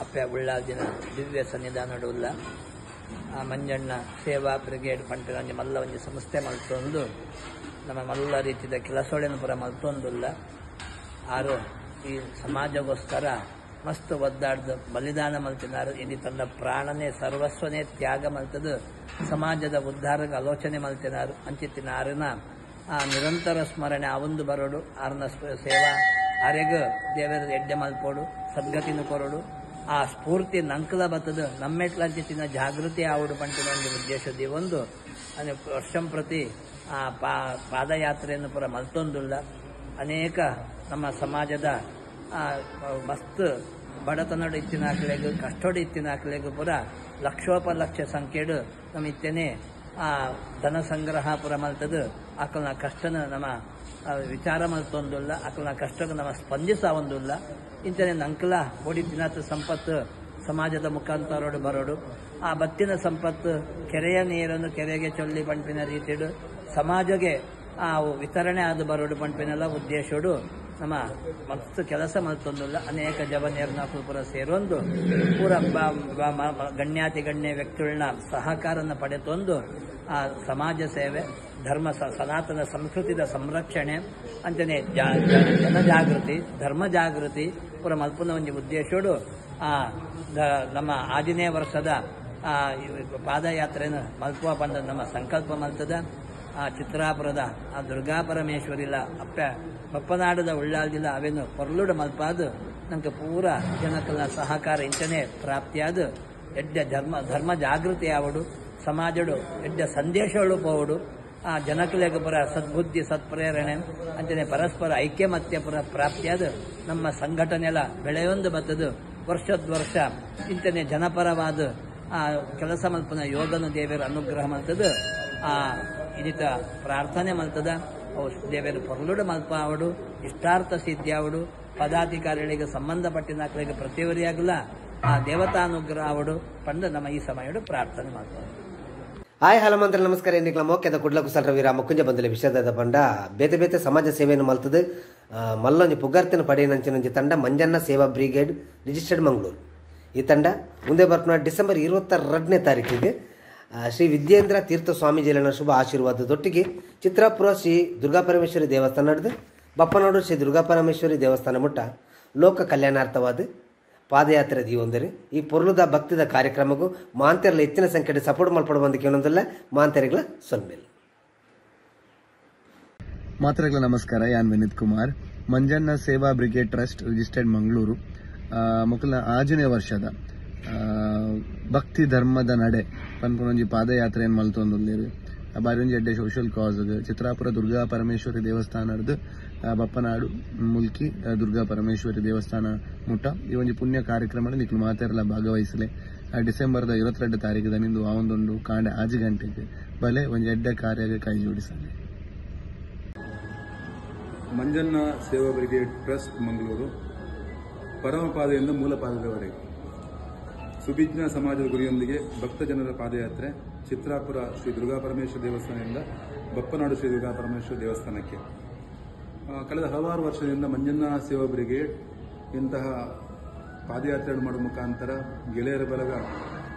ಅಪ್ಪೆ ಉಳ್ಳಾಲ್ದಿನ ದಿವ್ಯ ಸನ್ನಿಧಾನಡುಲ್ಲ ಆ ಮಂಜಣ್ಣ ಸೇವಾ ಬ್ರಿಗೇಡ್ ಪಂಪಿನ ಮಲ್ಲ ಒಂಜಿ ಸಂಸ್ಥೆ ಮಲ್ತೊಂದು ನಮ್ಮ ಮಲ್ಲ ರೀತಿಯ ಕೆಲಸೊಳೆನ ಪುರ ಮಲ್ತೊಂದುಲ್ಲ ಆರು ಈ ಸಮಾಜಗೋಸ್ಕರ ಮಸ್ತ್ ಒದ್ದಾಡ್ದು ಬಲಿದಾನ ಮಲ್ತಿನಾರು ಇಲ್ಲಿ ತನ್ನ ಪ್ರಾಣನೇ ಸರ್ವಸ್ವನೇ ತ್ಯಾಗ ಮಲ್ತದು ಸಮಾಜದ ಉದ್ಧಾರಕ್ಕೆ ಆಲೋಚನೆ ಮಲ್ತಿನಾರು ಅಂಚಿತ್ತಿನ ಆರಿನ ಆ ನಿರಂತರ ಸ್ಮರಣೆ ಆವೊಂದು ಬರೋಡು ಆರ್ನ ಸೇವಾ ಆರೆಗ ದೇವರ ಎಡ್ಡೆ ಮಲ್ಪೋಡು ಸದ್ಗತಿನ ಕೊರಡು ಆ ಸ್ಫೂರ್ತಿ ನಂಕಲ ಬತ್ತದ ನಮ್ಮೆಟ್ಲಂಚಿನ ಜಾಗೃತಿ ಆವಡು ಪಂಟಿನ ಒಂದು ಉದ್ದೇಶದಿ ಒಂದು ವರ್ಷಂ ಪ್ರತಿ ಆ ಪಾದಯಾತ್ರೆಯನ್ನು ಪುರ ಮಲ್ತೊಂದುಲ್ಲ ಅನೇಕ ನಮ್ಮ ಸಮಾಜದ ಮಸ್ತ್ ಬಡತನಡು ಇತ್ತಿನ ಹಾಕಲೆಗೂ ಕಷ್ಟೋಡು ಇತ್ತಿನ ಹಾಕಲೆಗೂ ಪುರ ಲಕ್ಷೋಪಲಕ್ಷ ಸಂಖ್ಯೆಡು ನಮ್ಮ ಇತ್ತೇನೆ ಆ ಧನ ಸಂಗ್ರಹ ಪುರ ಮಲ್ತದು ಆಕಲ್ನ ಕಷ್ಟನ ನಮ್ಮ ವಿಚಾರ ಮಲ್ತೊಂದುಲ್ಲ ಆಕಲ್ನ ಕಷ್ಟಕ್ಕೆ ನಮ್ಮ ಸ್ಪಂದಿಸೊಂದುಲ್ಲ ಇಂತನೇ ನಂಕಲ ಓಡಿ ತಿನ್ನತ್ತ ಸಂಪತ್ತು ಸಮಾಜದ ಮುಖಾಂತರೋಡು ಬರೋಡು ಆ ಬತ್ತಿನ ಸಂಪತ್ತು ಕೆರೆಯ ನೀರನ್ನು ಕೆರೆಗೆ ಚೊಲ್ಲಿ ಪಂಪಿನ ರೀತಿಡು ಸಮಾಜಗೆ ಆ ವಿತರಣೆ ಆದ ಬರೋಡು ಪಂಪಿನೆಲ್ಲ ಉದ್ದೇಶಡು ನಮ್ಮ ಮಸ್ತ್ ಕೆಲಸ ಮಲ್ತೊಂದುಲ್ಲ ಅನೇಕ ಜವ ನಿರ್ನಾಕು ಪುರ ಸೇರೊಂದು ಪೂರ ಗಣ್ಯಾತಿ ಗಣ್ಯ ವ್ಯಕ್ತಿಗಳನ್ನ ಸಹಕಾರನ ಪಡೆತೊಂದು ಆ ಸಮಾಜ ಸೇವೆ ಧರ್ಮ ಸನಾತನ ಸಂಸ್ಕೃತಿದ ಸಂರಕ್ಷಣೆ ಅಂತಾನೆ ಜನಜಾಗೃತಿ ಧರ್ಮ ಜಾಗೃತಿ ಪುರ ಮಲ್ಪನ ಒಂದು ಉದ್ದೇಶಡು ಆ ನಮ್ಮ 16ನೇ ವರ್ಷದ ಪಾದಯಾತ್ರೆಯನ್ನು ಮಲ್ಪುವ ಬಂದ ನಮ್ಮ ಸಂಕಲ್ಪ ಮಲ್ತದ ಆ ಚಿತ್ರಾಪುರದ ಆ ದುರ್ಗಾ ಪರಮೇಶ್ವರಿಲ ಬಪ್ಪನಾಡದ ಉಳ್ಳಾಲ್ದಿಲ್ಲ ಅವೇನು ಪೊರ್ಲುಡ ಮಲ್ಪಾದು ನಂಗೆ ಪೂರ ಜನಕಲ್ಲ ಸಹಕಾರ ಇಂಚನೆ ಪ್ರಾಪ್ತಿಯಾದ ಎಡ್ಡ ಧರ್ಮ ಜಾಗೃತಿ ಆವಡು ಸಮಾಜಡು ಎಡ್ಡ ಸಂದೇಶಗಳು ಪೋವಡು ಆ ಜನಕಲೆಗೆ ಪುರ ಸದ್ಬುದ್ಧಿ ಸತ್ಪ್ರೇರಣೆ ಅಂತಾನೆ ಪರಸ್ಪರ ಐಕ್ಯಮತ್ಯ ಪುರ ಪ್ರಾಪ್ತಿಯಾದ ನಮ್ಮ ಸಂಘಟನೆಲ್ಲ ಬೆಳೆಯೊಂದು ಬತ್ತದು ವರ್ಷ ಇಂತನೇ ಜನಪರವಾದ ಆ ಕೆಲಸ ಮಲ್ಪನ ಯೋಗನ ದೇವರ ಅನುಗ್ರಹ ಮಲ್ತದ ಆ ಇದಿತ ಪ್ರಾರ್ಥನೆ ಮಲ್ತದ ದೇವರ ಪೊರ್ಲುಡ ಮಲ್ಪ ಆವಡು ಇಷ್ಟಾರ್ಥ ಸಿದ್ಧಿ ಆವಡು ಪದಾಧಿಕಾರಿಗಳಿಗೆ ಸಂಬಂಧಪಟ್ಟಿನ ಪ್ರತಿವರಿಯಾಗಲ್ಲ ಆ ದೇವತಾನುಗ್ರಹ ಆವಡು ಪಂಡ ನಮ್ಮ ಈ ಸಮಯಡು ಪ್ರಾರ್ಥನೆ ಮಾಡ್ತಾರೆ. ಹಾಯ್ ಹಲೋ ಮಂತ್ರ ನಮಸ್ಕಾರ. ಎನ್ನಿಕ್ಲ ಮೋಕ್ಯದ ಕುಡ್ಲ ಕುಸಲ್ ರವಿರ ಮುಕ್ಕುಂಜ ಬಂದಲೆ ವಿಷಯದ ಪಂಡ ಬೇತೆ ಬೇತೆ ಸಮಾಜ ಸೇವೆಯನ್ನು ಮಲ್ತದು ಮಲ್ಲೊಂಜಿ ಪುಗಾರ್ತಿನ ಪಡೆಯನಂಚಿನೊಂಜಿ ತಂಡ ಮಂಜಣ್ಣ ಸೇವಾ ಬ್ರಿಗೇಡ್ ರಿಜಿಸ್ಟರ್ಡ್ ಮಂಗಳೂರು. ಈ ತಂಡ ಮುಂದೆ ಬರ್ಪನ ಡಿಸೆಂಬರ್ 22ನೇ ತಾರೀಕಿಗೆ ಶ್ರೀ ವಿದ್ಯೇಂದ್ರ ತೀರ್ಥ ಸ್ವಾಮೀಜಿಯಲ್ಲಿನ ಶುಭ ಆಶೀರ್ವಾದದೊಟ್ಟಿಗೆ ಚಿತ್ರಾಪುರ ಶ್ರೀ ದುರ್ಗಾಪರಮೇಶ್ವರಿ ದೇವಸ್ಥಾನ ನಡೆದು ಬಪ್ಪನಾಡು ಶ್ರೀ ದುರ್ಗಾಪರಮೇಶ್ವರಿ ದೇವಸ್ಥಾನ ಮುಟ್ಟ ಲೋಕ ಕಲ್ಯಾಣಾರ್ಥವಾದ ಪಾದಯಾತ್ರೆ ದೀವೊಂದರೆ ಈ ಪೊರ್ಲುದ ಭಕ್ತಿದ ಕಾರ್ಯಕ್ರಮಕ್ಕೂ ಮಾಂತೆರ್ಲ ಹೆಚ್ಚಿನ ಸಂಖ್ಯೆಯಲ್ಲಿ ಸಪೋರ್ಟ್ ಮಲ್ಪಡುವಂದಕ್ಕೆ ಏನೊಂದಲ್ಲ ಮಾಂತೆರೆಗಳ ಸೊನ್ಮೇಲ್ ಮಾತ್ರೆಗಳ ನಮಸ್ಕಾರ. ಯಾನ್ ವಿನೀತ್ ಕುಮಾರ್, ಮಂಜಣ್ಣ ಸೇವಾ ಬ್ರಿಗೇಡ್ ಟ್ರಸ್ಟ್ ರಿಜಿಸ್ಟರ್ಡ್ ಮಂಗಳೂರು. ಮೊಕಲ್ನ 6ನೇ ವರ್ಷದ ಭಕ್ತಿ ಧರ್ಮದ ನಡೆ ಪನ್ಪುನೊಂಜಿ ಪಾದಯಾತ್ರೆಯನ್ನು ಮಲ್ತೊಂದುಲ್ಲೇರು. ಬಾರಿ ಒಂಜಿ ಎಡ್ಡೆ ಸೋಷಿಯಲ್ ಕಾಸ್ ಚಿತ್ರಾಪುರ ದುರ್ಗಾ ಪರಮೇಶ್ವರಿ ದೇವಸ್ಥಾನದ ಬಪ್ಪನಾಡು ಮುಲ್ಕಿ ದುರ್ಗಾ ಪರಮೇಶ್ವರಿ ದೇವಸ್ಥಾನ ಮುಟ್ಟ ಈ ಒಂಜಿ ಪುಣ್ಯ ಕಾರ್ಯಕ್ರಮ ನಿಕ್ಲು ಮಾತೆರ್ಲ ಭಾಗವಹಿಸಲೆ ಡಿಸೆಂಬರ್ದ 22 ತಾರೀಕಿದ ನಿಂದು ಆ ಒಂದೊಂದು ಕಾಂಡೆ 5 ಗಂಟೆಗೆ ಬಲೆ ಒಂಜಿ ಎಡ್ಡೆ ಕಾರ್ಯಗೆ ಕೈ ಜೋಡಿಸಲೆ. ಮಂಜಣ್ಣ ಸೇವಾ ಬ್ರಿಗೇಡ್ ಟ್ರಸ್ಟ್ ಮಂಗಳೂರು ಪರಮಪಾದೆಯಿಂದ ಮೂಲಪಾದದವರೆಗೆ ಸುಭಿಜ್ಞ ಸಮಾಜದ ಗುರಿಯೊಂದಿಗೆ ಭಕ್ತ ಜನರ ಪಾದಯಾತ್ರೆ ಚಿತ್ರಾಪುರ ಶ್ರೀ ದುರ್ಗಾಪರಮೇಶ್ವರ ದೇವಸ್ಥಾನದಿಂದ ಬಪ್ಪನಾಡು ಶ್ರೀ ದುರ್ಗಾಪರಮೇಶ್ವರ ದೇವಸ್ಥಾನಕ್ಕೆ ಕಳೆದ ಹಲವಾರು ವರ್ಷದಿಂದ ಮಂಜಣ್ಣ ಸೇವಾ ಬ್ರಿಗೇಡ್ ಇಂತಹ ಪಾದಯಾತ್ರೆ ಮಾಡುವ ಮುಖಾಂತರ ಗೆಳೆಯರ ಬಲಗ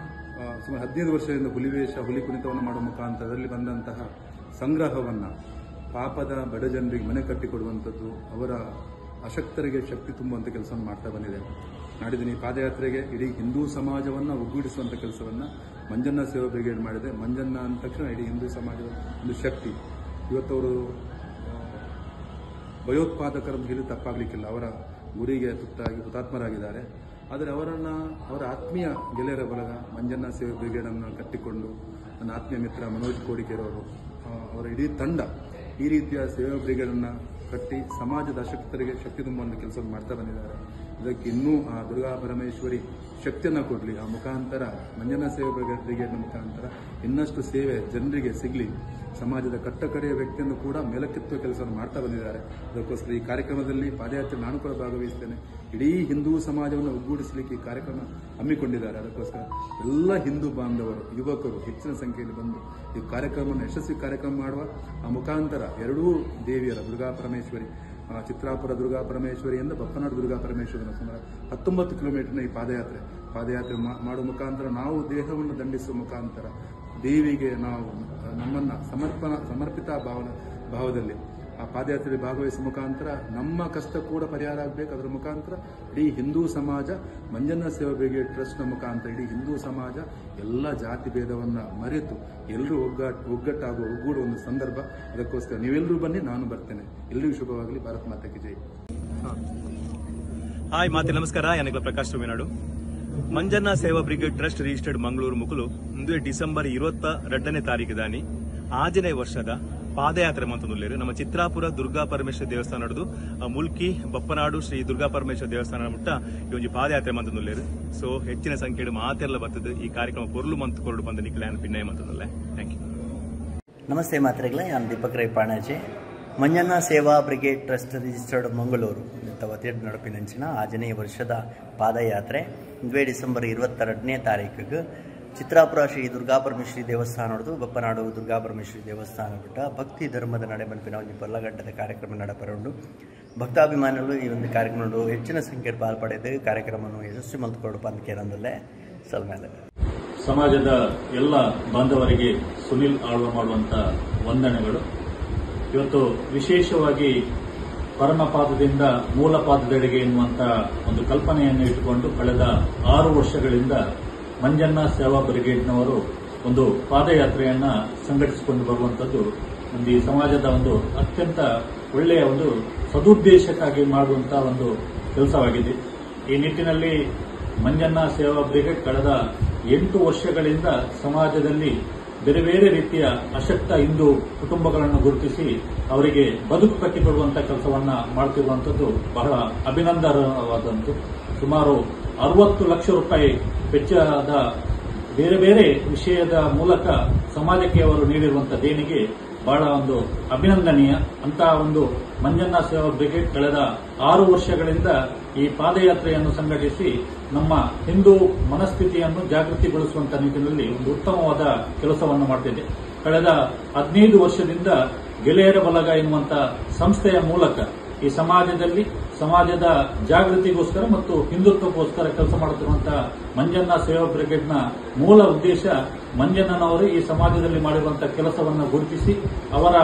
ಸುಮಾರು 15 ವರ್ಷದಿಂದ ಹುಲಿವೇಷ ಹುಲಿ ಕುಣಿತವನ್ನು ಮಾಡುವ ಮುಖಾಂತರ ಅದರಲ್ಲಿ ಬಂದಂತಹ ಸಂಗ್ರಹವನ್ನು ಪಾಪದ ಬಡ ಜನರಿಗೆ ಮನೆ ಕಟ್ಟಿಕೊಡುವಂಥದ್ದು, ಅವರ ಅಶಕ್ತರಿಗೆ ಶಕ್ತಿ ತುಂಬುವಂಥ ಕೆಲಸವನ್ನು ಮಾಡ್ತಾ ಬಂದಿದೆ. ನಾಡಿದ ಈ ಪಾದಯಾತ್ರೆಗೆ ಇಡೀ ಹಿಂದೂ ಸಮಾಜವನ್ನು ಒಗ್ಗೂಡಿಸುವಂಥ ಕೆಲಸವನ್ನು ಮಂಜಣ್ಣ ಸೇವಾ ಬ್ರಿಗೇಡ್ ಮಾಡಿದೆ. ಮಂಜಣ್ಣ ಅಂದ ತಕ್ಷಣ ಇಡೀ ಹಿಂದೂ ಸಮಾಜದ ಒಂದು ಶಕ್ತಿ. ಇವತ್ತವರು ಭಯೋತ್ಪಾದಕರ ಹೇಳಿ ತಪ್ಪಾಗಲಿಕ್ಕಿಲ್ಲ, ಅವರ ಗುರಿಗೆ ತುತ್ತಾಗಿ ಹುತಾತ್ಮರಾಗಿದ್ದಾರೆ. ಆದರೆ ಅವರ ಆತ್ಮೀಯ ಗೆಳೆಯರ ಬಳಗ ಮಂಜಣ್ಣ ಸೇವಾ ಬ್ರಿಗೇಡನ್ನು ಕಟ್ಟಿಕೊಂಡು ನನ್ನ ಆತ್ಮೀಯ ಮಿತ್ರ ಮನೋಜ್ ಕೋಡಿಕೆರವರು ಅವರ ಇಡೀ ತಂಡ ಈ ರೀತಿಯ ಸೇವಾ ಬ್ರಿಗೇಡನ್ನು ಕಟ್ಟಿ ಸಮಾಜದ ಅಶಕ್ತರಿಗೆ ಶಕ್ತಿ ತುಂಬುವಂಥ ಕೆಲಸವನ್ನು ಮಾಡ್ತಾ ಬಂದಿದ್ದಾರೆ. ಇದಕ್ಕೆ ಇನ್ನೂ ಆ ದುರ್ಗಾ ಪರಮೇಶ್ವರಿ ಶಕ್ತಿಯನ್ನು ಕೊಡಲಿ, ಆ ಮುಖಾಂತರ ಮಂಜಣ್ಣ ಸೇವಾ ಬ್ರಿಗೇಡ್ನ ಮುಖಾಂತರ ಇನ್ನಷ್ಟು ಸೇವೆ ಜನರಿಗೆ ಸಿಗಲಿ, ಸಮಾಜದ ಕಟ್ಟಕಡೆಯ ವ್ಯಕ್ತಿಯನ್ನು ಕೂಡ ಮೇಲಕ್ಕೆತ್ತುವ ಕೆಲಸವನ್ನು ಮಾಡ್ತಾ ಬಂದಿದ್ದಾರೆ. ಅದಕ್ಕೋಸ್ಕರ ಈ ಕಾರ್ಯಕ್ರಮದಲ್ಲಿ ಪಾದಯಾತ್ರೆ ನಾನು ಕೂಡ ಭಾಗವಹಿಸ್ತೇನೆ. ಇಡೀ ಹಿಂದೂ ಸಮಾಜವನ್ನು ಒಗ್ಗೂಡಿಸಲಿಕ್ಕೆ ಈ ಕಾರ್ಯಕ್ರಮ ಹಮ್ಮಿಕೊಂಡಿದ್ದಾರೆ. ಅದಕ್ಕೋಸ್ಕರ ಎಲ್ಲ ಹಿಂದೂ ಬಾಂಧವರು ಯುವಕರು ಹೆಚ್ಚಿನ ಸಂಖ್ಯೆಯಲ್ಲಿ ಬಂದು ಈ ಕಾರ್ಯಕ್ರಮವನ್ನು ಯಶಸ್ವಿ ಕಾರ್ಯಕ್ರಮ ಮಾಡುವ ಆ ಮುಖಾಂತರ ಎರಡೂ ದೇವಿಯರ ದುರ್ಗಾ ಪರಮೇಶ್ವರಿ ಚಿತ್ರಾಪುರ ದುರ್ಗಾ ಪರಮೇಶ್ವರಿಯಿಂದ ಬಪ್ಪನಾಡು ದುರ್ಗಾ ಪರಮೇಶ್ವರಿನ ಸುಮಾರು 19 ಕಿಲೋಮೀಟರ್ನ ಈ ಪಾದಯಾತ್ರೆ ಮಾಡುವ ಮುಖಾಂತರ ನಾವು ದೇಹವನ್ನು ದಂಡಿಸುವ ಮುಖಾಂತರ ದೇವಿಗೆ ನಾವು ನಮ್ಮನ್ನು ಸಮರ್ಪಿತ ಭಾವದಲ್ಲಿ ಆ ಪಾದಯಾತ್ರೆಯಲ್ಲಿ ಭಾಗವಹಿಸುವ ಮುಖಾಂತರ ನಮ್ಮ ಕಷ್ಟ ಕೂಡ ಪರಿಹಾರ ಆಗಬೇಕು. ಅದರ ಮುಖಾಂತರ ಇಡೀ ಹಿಂದೂ ಸಮಾಜ ಮಂಜಣ್ಣ ಸೇವಾ ಬ್ರಿಗೇಡ್ ಟ್ರಸ್ಟ್ನ ಮುಖಾಂತರ ಇಡೀ ಹಿಂದೂ ಸಮಾಜ ಎಲ್ಲ ಜಾತಿ ಭೇದವನ್ನು ಮರೆತು ಎಲ್ಲರೂ ಒಗ್ಗಟ್ಟಾಗುವ ಒಗ್ಗೂಡುವ ಒಂದು ಸಂದರ್ಭ. ಅದಕ್ಕೋಸ್ಕರ ನೀವೆಲ್ಲರೂ ಬನ್ನಿ, ನಾನು ಬರ್ತೇನೆ. ಎಲ್ಲರಿಗೂ ಶುಭವಾಗಲಿ. ಭಾರತ್ ಮಾತಾ ಕಿ ಜೈ. ಹಾಯ್ ಮಾತೆ ನಮಸ್ಕಾರ. ಯಾನಿಗ್ಲ ಪ್ರಕಾಶ್ ತುಮಿನಾಡು. ಮಂಜನ್ನ ಸೇವಾ ಬ್ರಿಗೇಡ್ ಟ್ರಸ್ಟ್ ರಿಜಿಸ್ಟರ್ಡ್ ಮಂಗಳೂರು ಮುಕುಲು ಇಂದು ಡಿಸೆಂಬರ್ 22ನೇ ತಾರೀಕು ದಾನಿ ಆಜನೇ ವರ್ಷದ ಪಾದಯಾತ್ರೆ ಮಂತಂದುಲ್ಲೇರು ನಮ್ಮ ಚಿತ್ರಾಪುರ ದುರ್ಗಾ ಪರಮೇಶ್ವರ ದೇವಸ್ಥಾನ ನಡೆದು ಮುಲ್ಕಿ ಬಪ್ಪನಾಡು ಶ್ರೀ ದುರ್ಗಾ ಪರಮೇಶ್ವರ ದೇವಸ್ಥಾನ ಮುಟ್ಟ ಈ ಒಂದು ಪಾದಯಾತ್ರೆ ಮಂತಂದುಲ್ಲೇರು. ಸೊ ಹೆಚ್ಚಿನ ಸಂಖ್ಯೆಯ ಮಾತೆಲ್ಲ ಬರ್ತದೆ ಈ ಕಾರ್ಯಕ್ರಮ ಪೊರ್ಲು ಮಂತ್ ಕೊರಡು ಬಂದ ನಿಕ್ಲೆ ಪಿನ್ನಯ ಮಂತಂದುಲ್ಲೆ. Thank you. ನಮಸ್ತೆ ಮಾತ್ರೆಗಳೇ, ನಾನು ದೀಪಕ್ ರೈ ಪಾಣಾಜೆ. ಮಂಜನ್ನ ಸೇವಾ ಬ್ರಿಗೇಡ್ ಟ್ರಸ್ಟ್ ರಿಜಿಸ್ಟರ್ಡ್ ಮಂಗಳೂರು ವತಿಯಡ್ ನಡಪಿನಂಚಿನ ಆಜನೇ ವರ್ಷದ ಪಾದಯಾತ್ರೆ ಡಿಸೆಂಬರ್ 22ನೇ ತಾರೀಕಿಗೆ ಚಿತ್ರಾಪುರ ಶ್ರೀ ದುರ್ಗಾ ಪರಮೇಶ್ವರಿ ದೇವಸ್ಥಾನ ನಡೆದು ಬಪ್ಪನಾಡು ದುರ್ಗಾ ಪರಮೇಶ್ವರಿ ದೇವಸ್ಥಾನ ಬಿಟ್ಟ ಭಕ್ತಿ ಧರ್ಮದ ನಡೆಮಲ್ಪಿನ ಒಂದು ಬಲ್ಲಗಡ್ಡದ ಕಾರ್ಯಕ್ರಮ ನಡೆಪರೊಂಡು ಭಕ್ತಾಭಿಮಾನಿಗಳು ಈ ಒಂದು ಕಾರ್ಯಕ್ರಮ ಹೆಚ್ಚಿನ ಸಂಖ್ಯೆಯಲ್ಲಿ ಪಾಲ್ಪಡೆದು ಕಾರ್ಯಕ್ರಮವನ್ನು ಯಶಸ್ವಿ ಮಲ್ತುಕೊಂಡು ಪಂದ್ಕೇರಂದಲ್ಲೇ ಸಲ್ಮೇಲೆ ಸಮಾಜದ ಎಲ್ಲ ಬಾಂಧವರಿಗೆ ಸುನಿಲ್ ಆಳ್ವ ಮಾಡುವಂತ ವಂದನೆಗಳು. ಇವತ್ತು ವಿಶೇಷವಾಗಿ ಪರಮಪಾದದಿಂದ ಮೂಲ ಪಾದದೆಡೆಗೆ ಎನ್ನುವಂತ ಒಂದು ಕಲ್ಪನೆಯನ್ನು ಇಟ್ಟುಕೊಂಡು ಕಳೆದ 6 ವರ್ಷಗಳಿಂದ ಮಂಜನ್ನ ಸೇವಾ ಬ್ರಿಗೇಡ್ನವರು ಒಂದು ಪಾದಯಾತ್ರೆಯನ್ನ ಸಂಘಟಿಸಿಕೊಂಡು ಬರುವಂತದ್ದು ಒಂದು ಈ ಸಮಾಜದ ಒಂದು ಅತ್ಯಂತ ಒಳ್ಳೆಯ ಒಂದು ಸದುದ್ದೇಶಕ್ಕಾಗಿ ಮಾಡುವಂತಹ ಒಂದು ಕೆಲಸವಾಗಿದೆ. ಈ ನಿಟ್ಟಿನಲ್ಲಿ ಮಂಜನ್ನ ಸೇವಾ ಬ್ರಿಗೇಡ್ ಕಳೆದ 8 ವರ್ಷಗಳಿಂದ ಸಮಾಜದಲ್ಲಿ ಬೇರೆ ಬೇರೆ ರೀತಿಯ ಅಶಕ್ತ ಹಿಂದೂ ಕುಟುಂಬಗಳನ್ನು ಗುರುತಿಸಿ ಅವರಿಗೆ ಬದುಕು ಕಟ್ಟಿಕೊಡುವಂತಹ ಕೆಲಸವನ್ನ ಮಾಡುತ್ತಿರುವಂತದ್ದು ಬಹಳ ಅಭಿನಂದನವಾದಂತು. ಸುಮಾರು 60 ಲಕ್ಷ ರೂಪಾಯಿ ವೆಚ್ಚದ ಬೇರೆ ಬೇರೆ ವಿಷಯದ ಮೂಲಕ ಸಮಾಜಕ್ಕೆ ಅವರು ನೀಡಿರುವಂತಹ ದೇಣಿಗೆ ಬಹಳ ಒಂದು ಅಭಿನಂದನೀಯ. ಅಂತಹ ಒಂದು ಮಂಜನ್ನ ಸೇವಾ ಬ್ರಿಗೇಡ್ ಕಳೆದ 6 ವರ್ಷಗಳಿಂದ ಈ ಪಾದಯಾತ್ರೆಯನ್ನು ಸಂಘಟಿಸಿ ನಮ್ಮ ಹಿಂದೂ ಮನಸ್ಥಿತಿಯನ್ನು ಜಾಗೃತಿಗೊಳಿಸುವಂತಹ ನಿಟ್ಟಿನಲ್ಲಿ ಒಂದು ಉತ್ತಮವಾದ ಕೆಲಸವನ್ನು ಮಾಡುತ್ತಿದೆ. ಕಳೆದ 15 ವರ್ಷದಿಂದ ಗೆಳೆಯರ ಬಲಗ ಎನ್ನುವಂತಹ ಸಂಸ್ಥೆಯ ಮೂಲಕ ಈ ಸಮಾಜದ ಜಾಗೃತಿಗೋಸ್ಕರ ಮತ್ತು ಹಿಂದುತ್ವಕ್ಕೋಸ್ಕರ ಕೆಲಸ ಮಾಡುತ್ತಿರುವಂತಹ ಮಂಜನ್ನ ಸೇವಾ ಬ್ರಿಗೇಡ್ನ ಮೂಲ ಉದ್ದೇಶ ಮಂಜಣ್ಣನವರು ಈ ಸಮಾಜದಲ್ಲಿ ಮಾಡಿರುವಂತಹ ಕೆಲಸವನ್ನು ಗುರುತಿಸಿ ಅವರ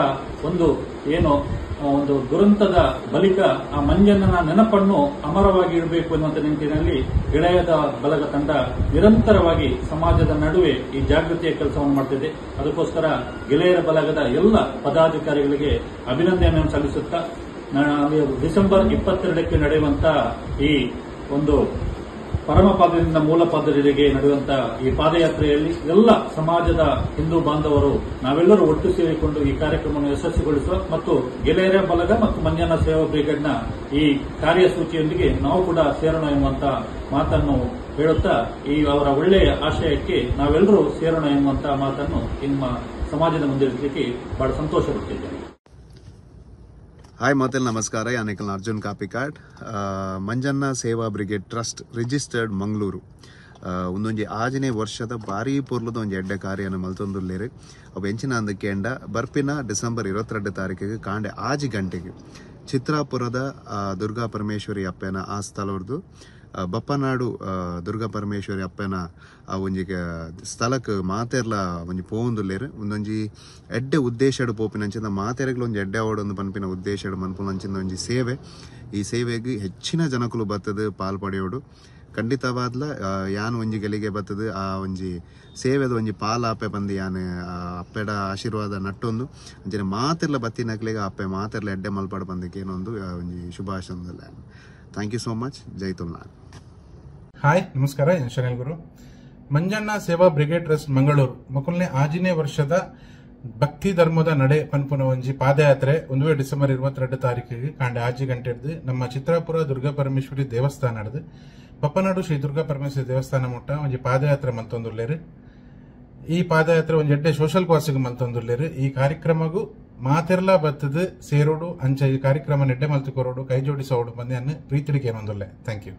ಒಂದು ಒಂದು ದುರಂತದ ಬಳಿಕ ಆ ಮಂಜಣ್ಣನ ನೆನಪನ್ನು ಅಮರವಾಗಿ ಇಡಬೇಕು ಎನ್ನುವಂತ ನಿಟ್ಟಿನಲ್ಲಿ ಗೆಳೆಯದ ಬಲಗ ತಂಡ ನಿರಂತರವಾಗಿ ಸಮಾಜದ ನಡುವೆ ಈ ಜಾಗೃತಿಯ ಕೆಲಸವನ್ನು ಮಾಡುತ್ತಿದೆ. ಅದಕ್ಕೋಸ್ಕರ ಗೆಳೆಯರ ಬಲಗದ ಎಲ್ಲ ಪದಾಧಿಕಾರಿಗಳಿಗೆ ಅಭಿನಂದನೆಯನ್ನು ಸಲ್ಲಿಸುತ್ತಾ ಡಿಸೆಂಬರ್ 22ಕ್ಕೆ ನಡೆಯುವಂತಹ ಈ ಒಂದು ಪರಮಪಾದದಿಂದ ಮೂಲ ಪಾದರಿಗೆ ನಡೆಯುವಂತಹ ಈ ಪಾದಯಾತ್ರೆಯಲ್ಲಿ ಎಲ್ಲ ಸಮಾಜದ ಹಿಂದೂ ಬಾಂಧವರು ನಾವೆಲ್ಲರೂ ಒಟ್ಟು ಸೇರಿಕೊಂಡು ಈ ಕಾರ್ಯಕ್ರಮವನ್ನು ಯಶಸ್ವಿಗೊಳಿಸುವ ಮತ್ತು ಗೆಳೆಯರ ಬಲಗ ಮತ್ತು ಮಂಜನ್ನ ಸೇವಾ ಬ್ರಿಗೇಡ್ನ ಈ ಕಾರ್ಯಸೂಚಿಯೊಂದಿಗೆ ನಾವು ಕೂಡ ಸೇರೋಣ ಎಂಬುವಂತಹ ಮಾತನ್ನು ಹೇಳುತ್ತಾ ಈ ಅವರ ಒಳ್ಳೆಯ ಆಶಯಕ್ಕೆ ನಾವೆಲ್ಲರೂ ಸೇರೋಣ ಎಂಬುವಂತಹ ಮಾತನ್ನು ನಿಮ್ಮ ಸಮಾಜದ ಮುಂದೆ ಇಡಲಿಕ್ಕೆ ಬಹಳ ಸಂತೋಷ ಪಡ್ತಿದ್ದೇನೆ. ಹಾಯ್ ಮಾತೆಲ್ಲ ನಮಸ್ಕಾರ. ಯಾನೆಕಲ್ ಅರ್ಜುನ್ ಕಾಪಿಕಾಡ್. ಮಂಜನ್ನ ಸೇವಾ ಬ್ರಿಗೇಡ್ ಟ್ರಸ್ಟ್ ರಿಜಿಸ್ಟರ್ಡ್ ಮಂಗಳೂರು ಒಂದೊಂದು ಆಜನೇ ವರ್ಷದ ಭಾರಿ ಪೂರ್ಲದ ಒಂದು ಎಡ್ಡೆ ಕಾರ್ಯನ ಮಲ್ತೊಂದುಲ್ಲೇರು ಅವು ಹೆಂಚಿನ ಅಂದಕ್ಕೆ ಎಂಡ ಬರ್ಪಿನ ಡಿಸೆಂಬರ್ 22 ತಾರೀಕಿಗೆ ಕಾಂಡೆ 6 ಗಂಟೆಗೆ ಚಿತ್ರಾಪುರದ ದುರ್ಗಾ ಪರಮೇಶ್ವರಿ ಅಪ್ಪನ ಆ ಸ್ಥಳದ್ದು ಬಪ್ಪನಾಡು ದುರ್ಗಾ ಪರಮೇಶ್ವರಿ ಅಪ್ಪನ ಆ ಒಂಜಿ ಸ್ಥಳಕ್ಕೆ ಮಾತೆರ್ಲ ಒಂಜಿ ಪೋವುಂದುಲ್ಲೇರು ಒಂದೊಂಜಿ ಎಡ್ಡೆ ಉದ್ದೇಶಡು ಪೋಪಿನಂಚಿನ ಮಾತೆರೆಗಳು ಒಂದು ಎಡ್ಡೆ ಓಡೊಂದು ಪನ್ಪಿನ ಉದ್ದೇಶಡು ಮನ್ಪುನಂಚಿನ ಒಂಜಿ ಸೇವೆ. ಈ ಸೇವೆಗೆ ಹೆಚ್ಚಿನ ಜನಕುಲು ಬರ್ತದೆ ಪಾಲ್ಪಡೆಯೋಡು ಖಂಡಿತವಾದ್ಲ ಯಾನ್ ಒಂಜಿ ಗೆಲಿಗೆ ಬರ್ತದೆ ಆ ಒಂಜಿ ಸೇವೆದ ಒಂಜಿ ಪಾಲಾಪೆ ಬಂದು ಯಾನ್ ಅಪ್ಪೆಡ ಆಶೀರ್ವಾದ ನಟ್ಟೊಂದು ಅಂಚಿನ ಮಾತೆರ್ಲ ಬತ್ತಿನಕ್ಲೆಗೆ ಅಪ್ಪೆ ಮಾತೆರ್ಲ ಎಡ್ಡೆ ಮಲ್ಪಾಡು ಬಂದಕ್ಕೆ ಏನೊಂದು ಒಂಜಿ ಶುಭಾಶಯಲ್ಲ. Thank you so much. ಜೈ ತುಲ್ನಾಡ್. ಹಾಯ್ ನಮಸ್ಕಾರ, ಶನಿಲ್ ಗುರು. ಮಂಜನ್ನ ಸೇವಾ ಬ್ರಿಗೇಡ್ ಟ್ರಸ್ಟ್ ಮಂಗಳೂರು ಮೊದಲನೇ ಆಜನೇ ವರ್ಷದ ಭಕ್ತಿ ಧರ್ಮದ ನಡೆ ಪನ್ಪುನ ಒಂಜಿ ಪಾದಯಾತ್ರೆ ಡಿಸೆಂಬರ್ 22 ತಾರೀಕಿಗೆ ಕಾಂಡೆ 6 ಗಂಟೆ ಹಿಡಿದು ನಮ್ಮ ಚಿತ್ರಾಪುರ ದುರ್ಗಾ ಪರಮೇಶ್ವರಿ ದೇವಸ್ಥಾನ ನಡೆದು ಪಪ್ಪನಾಡು ಶ್ರೀ ದುರ್ಗಾ ಪರಮೇಶ್ವರಿ ದೇವಸ್ಥಾನ ಮುಟ್ಟ ಒಂಜಿ ಪಾದಯಾತ್ರೆ ಮಲ್ತೊಂದುಲ್ಲೇರು. ಈ ಪಾದಯಾತ್ರೆ ಒಂಜಿ ಎಡ್ಡೆ ಸೋಷಲ್ ಕಾಸಿಗೆ ಮಲ್ತೊಂದುಲ್ಲೇರು. ಈ ಕಾರ್ಯಕ್ರಮಗೂ ಮಾತೆರ್ಲ ಬತ್ತದ ಸೇರೋಡು ಅಂಚ ಈ ಕಾರ್ಯಕ್ರಮ ನೆಡ್ಡೆ ಮಲ್ತು ಕೊರೋಡು ಕೈ ಜೋಡಿಸೋಡು ಬಂದು ಪ್ರೀತಿಡಿಕೆ ಏನೊಂದುಲ್ಲೆ. Thank you.